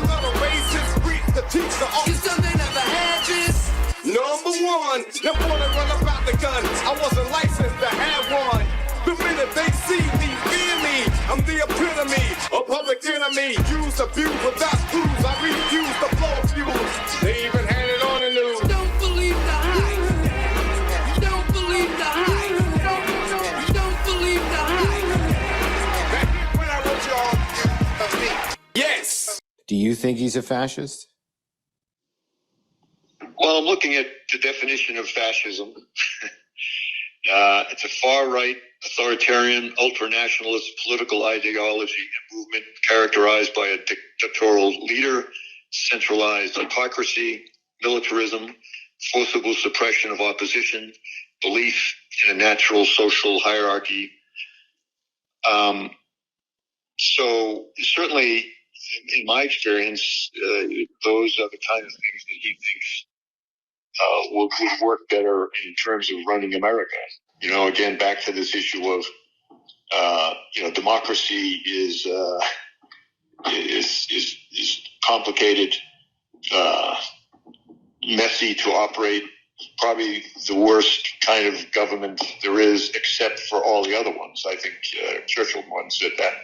I'm not a racist, preach the teacher. You still they never had this. Number one, them wanna run about the gun. I wasn't licensed to have one. The minute they see me, fear me. I'm the epitome, a public enemy. Use, abuse, without clues. I refuse to blow fuse. They even had it on the news. Don't believe the hype. Don't believe the hype. Don't believe the hype. Back when I wrote y'all, yes. Do you think he's a fascist? Well, I'm looking at the definition of fascism. It's a far-right, authoritarian, ultranationalist political ideology and movement characterized by a dictatorial leader, centralized autocracy, militarism, forcible suppression of opposition, belief in a natural social hierarchy. So certainly, in my experience, those are the kind of things that he thinks would work better in terms of running America. You know, again, back to this issue of, democracy is complicated, messy to operate, probably the worst kind of government there is, except for all the other ones. I think Churchill once said that.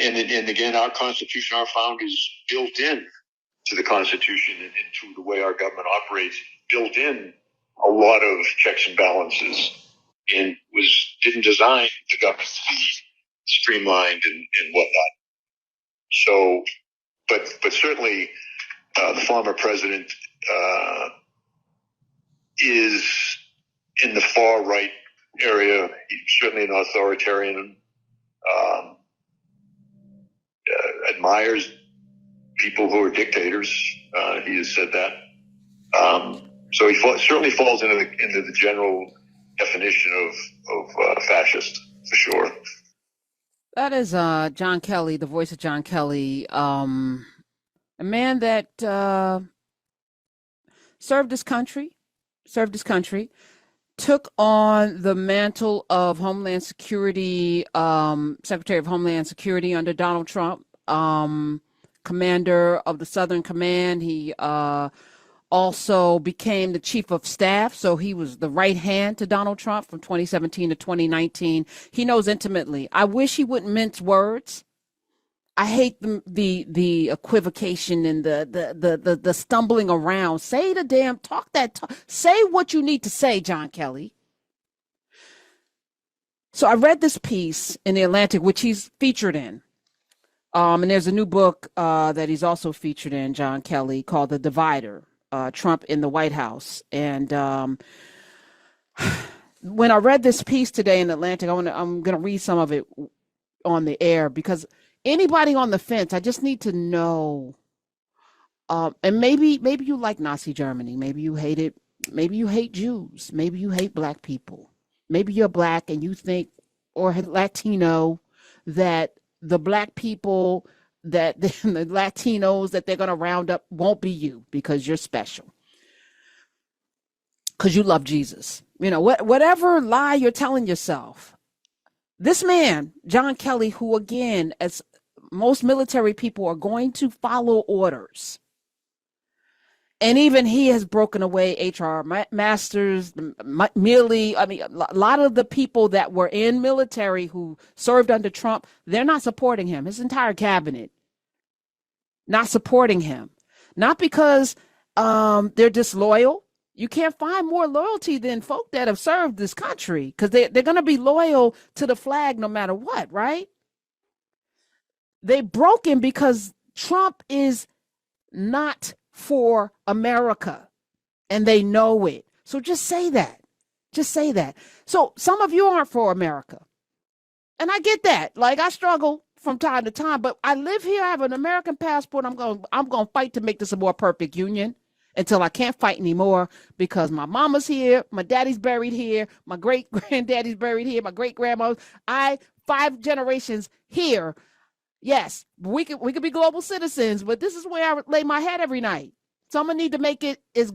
And again, our Constitution, our founders built in to the Constitution and to the way our government operates, built in a lot of checks and balances, and didn't design the government to be streamlined and whatnot. So, but certainly the former president is in the far right area. He's certainly an authoritarian. Admires people who are dictators. He has said that. So he certainly falls into the general definition of fascist, for sure. That is John Kelly, the voice of John Kelly, a man that served his country, took on the mantle of Homeland Security, Secretary of Homeland Security under Donald Trump, commander of the Southern Command. He also became the chief of staff. So he was the right hand to Donald Trump from 2017 to 2019. He knows intimately. I wish he wouldn't mince words. I hate the equivocation and the stumbling around. Say the damn talk. Say what you need to say, John Kelly. So I read this piece in The Atlantic, which he's featured in. And there's a new book that he's also featured in, John Kelly, called The Divider, Trump in the White House. And when I read this piece today in Atlantic, I'm going to read some of it on the air, because anybody on the fence, I just need to know. And maybe you like Nazi Germany. Maybe you hate it. Maybe you hate Jews. Maybe you hate black people. Maybe you're black and you think, or Latino, that the black people, that the Latinos that they're going to round up won't be you because you're special, because you love Jesus. You know, whatever lie you're telling yourself. This man, John Kelly, who, again, as most military people are going to follow orders. And even he has broken away HR masters, merely, I mean, a lot of the people that were in military who served under Trump, they're not supporting him. His entire cabinet, not supporting him. Not because they're disloyal. You can't find more loyalty than folk that have served this country, because they're going to be loyal to the flag no matter what, right? They broke him because Trump is not for America, and they know it. So just say that. Just say that. So some of you aren't for America, and I get that. Like, I struggle from time to time, but I live here. I have an American passport. I'm going to fight to make this a more perfect union until I can't fight anymore, because my mama's here, my daddy's buried here, my great granddaddy's buried here, my great grandma. 5 generations here. Yes, we could be global citizens, but this is where I lay my head every night. So I'm going to need to make it as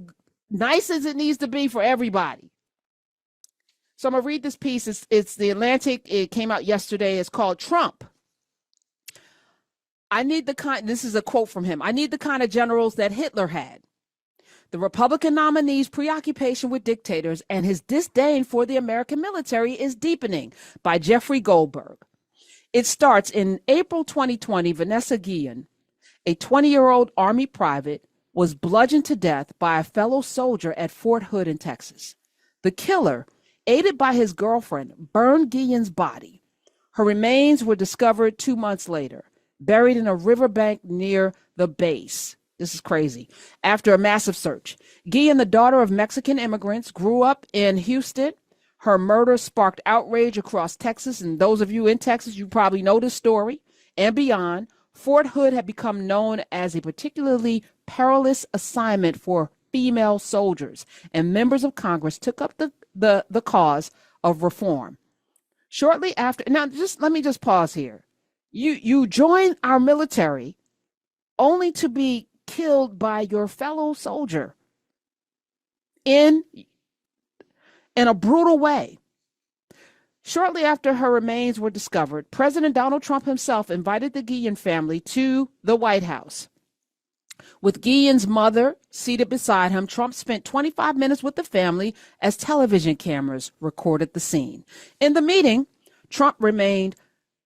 nice as it needs to be for everybody. So I'm going to read this piece. It's The Atlantic. It came out yesterday. It's called Trump This is a quote from him. I need the kind of generals that Hitler had. The Republican nominee's preoccupation with dictators and his disdain for the American military is deepening, by Jeffrey Goldberg. It starts in April 2020. Vanessa Guillen, a 20-year-old Army private, was bludgeoned to death by a fellow soldier at Fort Hood in Texas. The killer, aided by his girlfriend, burned Guillen's body. Her remains were discovered 2 months later, buried in a riverbank near the base. This is crazy. After a massive search, Guillen, the daughter of Mexican immigrants, grew up in Houston. Her murder sparked outrage across Texas, and those of you in Texas, you probably know this story and beyond. Fort Hood had become known as a particularly perilous assignment for female soldiers, and members of Congress took up the cause of reform. Shortly after, now let me pause here. You join our military only to be killed by your fellow soldier in a brutal way. Shortly after her remains were discovered, President Donald Trump himself invited the Guillen family to the White House. With Guillen's mother seated beside him, Trump spent 25 minutes with the family as television cameras recorded the scene. In the meeting, Trump maintained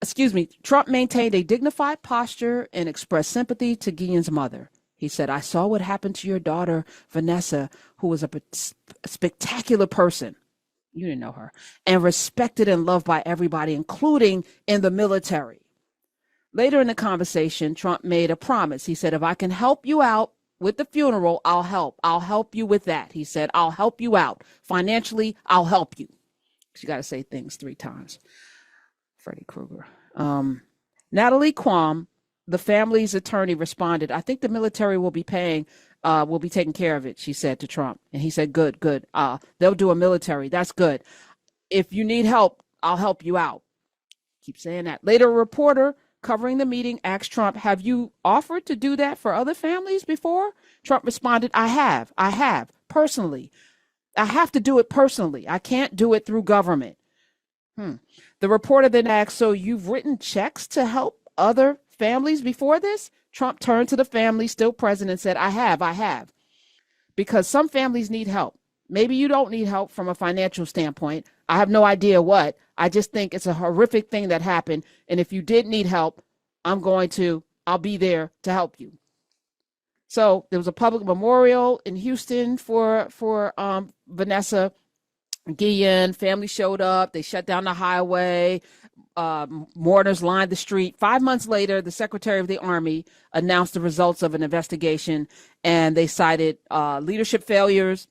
a dignified posture and expressed sympathy to Guillen's mother. He said, I saw what happened to your daughter, Vanessa, who was a spectacular person. You didn't know her. And respected and loved by everybody, including in the military. Later in the conversation, Trump made a promise. He said, if I can help you out with the funeral, I'll help. I'll help you with that. He said, I'll help you out. Financially, I'll help you. You got to say things 3 times. Freddy Krueger. Natalie Quam, the family's attorney, responded, I think the military will be taking care of it, she said to Trump. And he said, good. They'll do a military. That's good. If you need help, I'll help you out. Keep saying that. Later, a reporter covering the meeting asked Trump, have you offered to do that for other families before? Trump responded, I have, personally. I have to do it personally. I can't do it through government. The reporter then asked, so you've written checks to help other families before this? Trump turned to the family still present and said, I have. Because some families need help. Maybe you don't need help from a financial standpoint. I have no idea what. I just think it's a horrific thing that happened. And if you did need help, I'll be there to help you. So there was a public memorial in Houston for Vanessa Guillen. Family showed up. They shut down the highway. Mourners lined the street. 5 months later, the Secretary of the Army announced the results of an investigation, and they cited leadership failures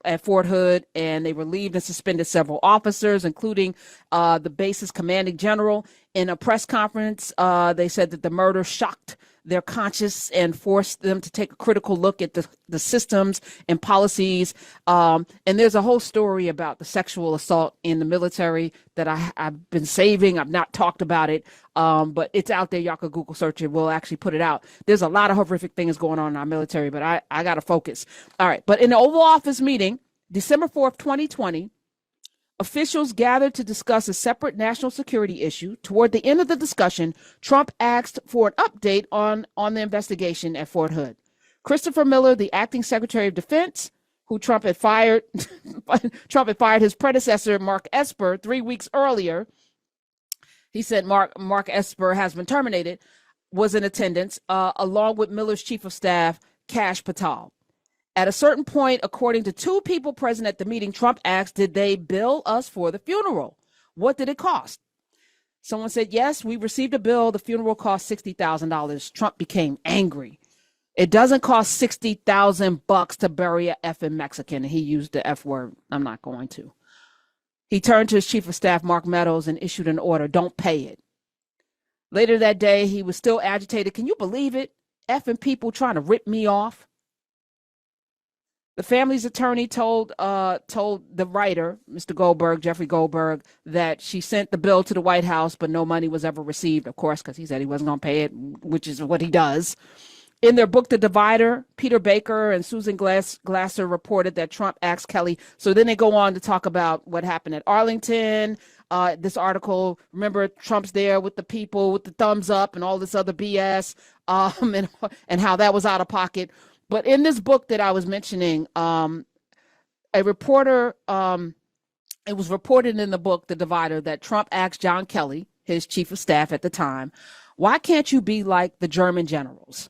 at Fort Hood, and they relieved and suspended several officers, including the base's commanding general. In a press conference, they said that the murder shocked their conscience and forced them to take a critical look at the systems and policies. And there's a whole story about the sexual assault in the military that I've been saving. I've not talked about it, but it's out there. Y'all can Google search it. We'll actually put it out. There's a lot of horrific things going on in our military, but I got to focus. All right. But in the Oval Office meeting, December 4th, 2020, officials gathered to discuss a separate national security issue. Toward the end of the discussion, Trump asked for an update on the investigation at Fort Hood. Christopher Miller, the acting Secretary of Defense, who Trump had fired his predecessor, Mark Esper, 3 weeks earlier. He said Mark Esper has been terminated, was in attendance, along with Miller's chief of staff, Kash Patel. At a certain point, according to 2 people present at the meeting, Trump asked, did they bill us for the funeral? What did it cost? Someone said, yes, we received a bill. The funeral cost $60,000. Trump became angry. It doesn't cost $60,000 to bury a effing Mexican. He used the F word. I'm not going to. He turned to his chief of staff, Mark Meadows, and issued an order. Don't pay it. Later that day, he was still agitated. Can you believe it? Effing people trying to rip me off. The family's attorney told the writer, Mr. Goldberg, Jeffrey Goldberg, that she sent the bill to the White House, but no money was ever received, of course, because he said he wasn't going to pay it, which is what he does. In their book, The Divider, Peter Baker and Susan Glasser reported that Trump asked Kelly. So then they go on to talk about what happened at Arlington, this article. Remember, Trump's there with the people with the thumbs up and all this other BS, and how that was out of pocket. But in this book that I was mentioning, a reporter, it was reported in the book, The Divider, that Trump asked John Kelly, his chief of staff at the time, why can't you be like the German generals?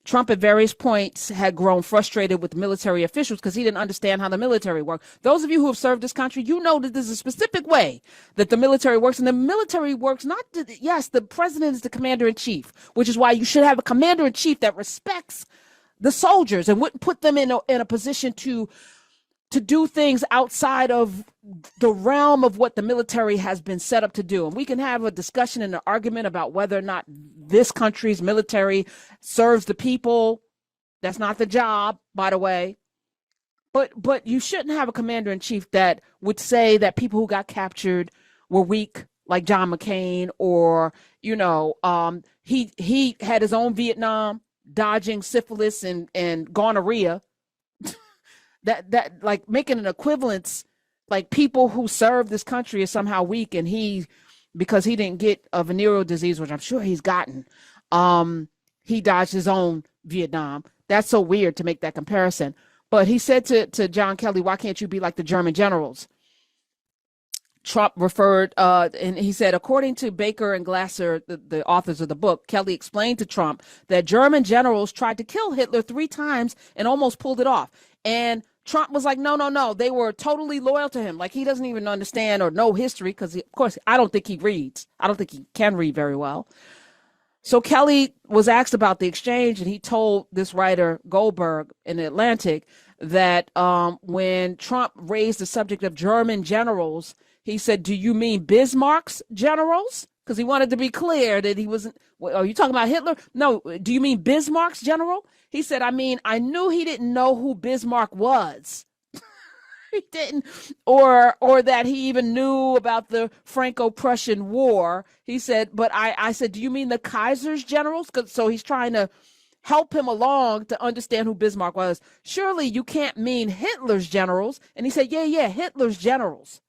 Trump at various points had grown frustrated with military officials because he didn't understand how the military worked. Those of you who have served this country, you know that there's a specific way that the military works. And the military works yes, the president is the commander in chief, which is why you should have a commander in chief that respects the soldiers and wouldn't put them in a position to do things outside of the realm of what the military has been set up to do. And we can have a discussion and an argument about whether or not this country's military serves the people. That's not the job, by the way. But you shouldn't have a commander in chief that would say that people who got captured were weak, like John McCain, or, he had his own Vietnam, dodging syphilis and gonorrhea. That like making an equivalence, like people who serve this country is somehow weak, and because he didn't get a venereal disease, which I'm sure he's gotten, he dodged his own Vietnam. That's so weird to make that comparison. But he said to John Kelly, why can't you be like the German generals? Trump referred, and he said, according to Baker and Glasser, the authors of the book, Kelly explained to Trump that German generals tried to kill Hitler 3 times and almost pulled it off. And Trump was like, no, they were totally loyal to him. Like, he doesn't even understand or know history because, of course, I don't think he reads. I don't think he can read very well. So Kelly was asked about the exchange, and he told this writer, Goldberg, in The Atlantic, that when Trump raised the subject of German generals, he said, do you mean Bismarck's generals? Because he wanted to be clear that he wasn't, are you talking about Hitler? No, do you mean Bismarck's general? He said, I knew he didn't know who Bismarck was. He didn't, or that he even knew about the Franco-Prussian War. He said, but I said, do you mean the Kaiser's generals? So he's trying to help him along to understand who Bismarck was. Surely you can't mean Hitler's generals. And he said, yeah, Hitler's generals.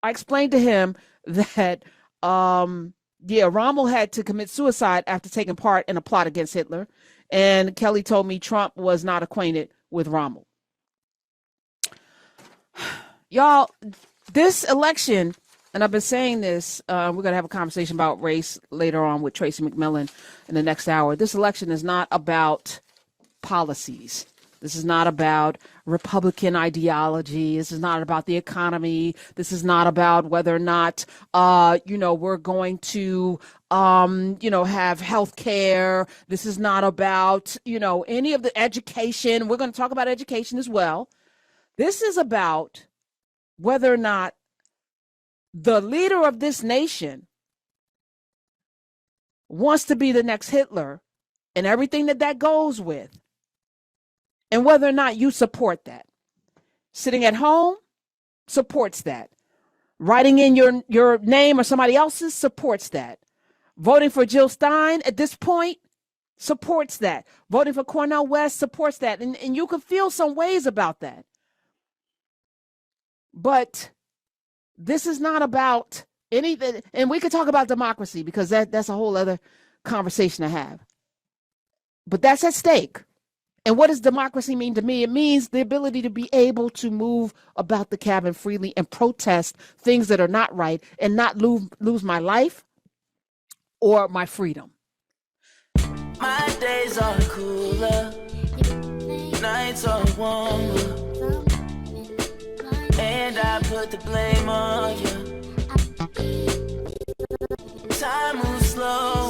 I explained to him that, Rommel had to commit suicide after taking part in a plot against Hitler. And Kelly told me Trump was not acquainted with Rommel. Y'all, this election, and I've been saying this, we're going to have a conversation about race later on with Tracy McMillan in the next hour. This election is not about policies. This is not about Republican ideology. This is not about the economy. This is not about whether or not, we're going to, have health care. This is not about, any of the education. We're going to talk about education as well. This is about whether or not the leader of this nation wants to be the next Hitler and everything that goes with, and whether or not you support that. Sitting at home supports that. Writing in your name or somebody else's supports that. Voting for Jill Stein at this point supports that. Voting for Cornel West supports that. And you can feel some ways about that. But this is not about anything. And we could talk about democracy because that's a whole other conversation to have. But that's at stake. And what does democracy mean to me? It means the ability to be able to move about the cabin freely and protest things that are not right and not lose my life or my freedom. My days are cooler, nights are warmer, and I put the blame on you. Time moves slow.